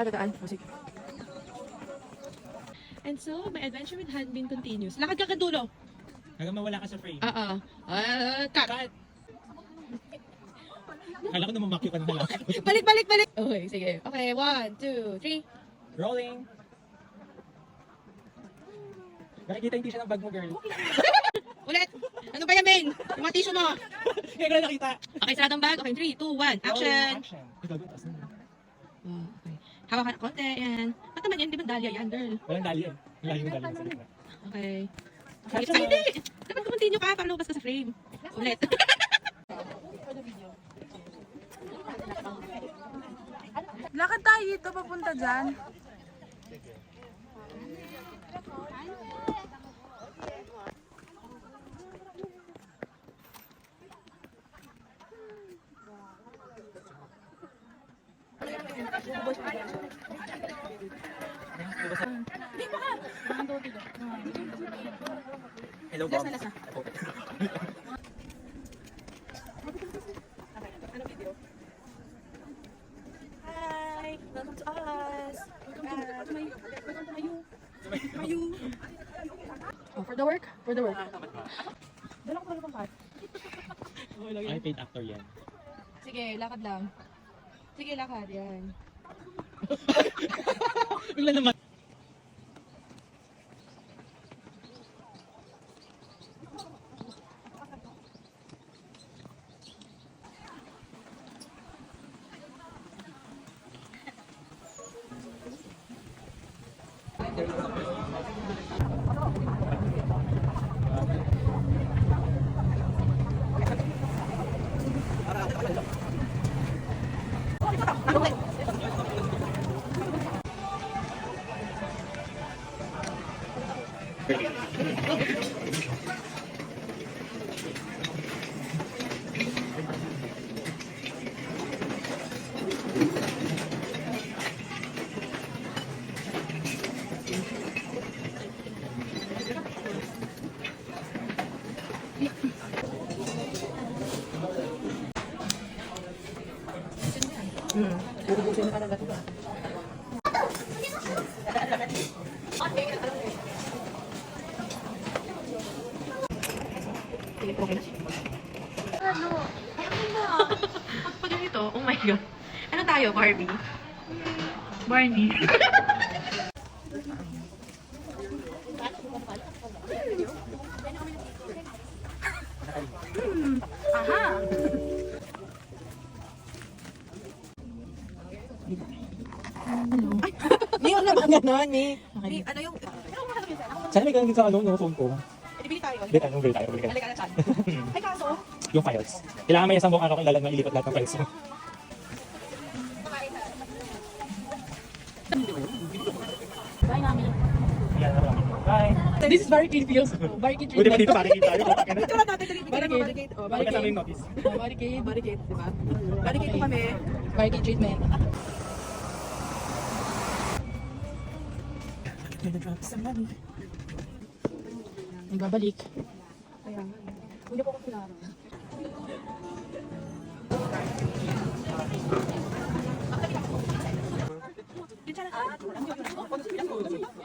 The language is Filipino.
Dadaan. Oh, sige. And so, my adventure with Hanbin continues. Lakad ka kadulo. Hanggang mawala ka sa frame. Oo. Cut. Kala ko namamakyo ka ng halak. Balik. Okay, sige. Okay, 1, 2, 3. Rolling. Nakikita yung tissue ng bag mo, girl. Ulit. Ano ba yan, Ben? Yung mga tissue mo. Kaya ko na nakita. Okay, saradong bag. Okay, 3, 2, 1. Action. Action. Ikaw, taas na. Oh, okay. Hawak ka na konti. Yan. Ba't naman yan? Di ba dahlia yan, girl? Walang dali yan. Layo yung dali sa likod. Okay. Ay, hindi! Dapat continue ka para lumabas ka sa frame. Ulit. Lakad tayo dito papunta dyan. Hello, Bob. Hi! Welcome to us! Oh, for the work? For the work. Dala ko pala pang card. Ay, paid actor yan. Sige, lakad lang. Sige, lakad. Yan. Bigla naman. Bubusin na ka ng gato ba? Okay na. Ano? Pag ganito, oh my god. Ano tayo, Barbie? Barney. Aha! Ngayon na ba gano'n, eh? Ano yung... Sana may ganun din sa no, phone ko. Bili tayo. Bili tayo. Halika na chan. Ay, kaso? Yung files. Kailangan may isang buong araw kang ilipat lahat ng files mo. Bye, Mami. Yan na lang. Bye! This is barricade feels. Barricade Buti pa dito, makikita tayo. Ito lang natin. Barricade. Oh, Bakit kasama yung notice? Barricade, di ba? Barricade po kami. Barricade treatment. Nagbabalik. Kaya, hindi ko kilala. Diyan na.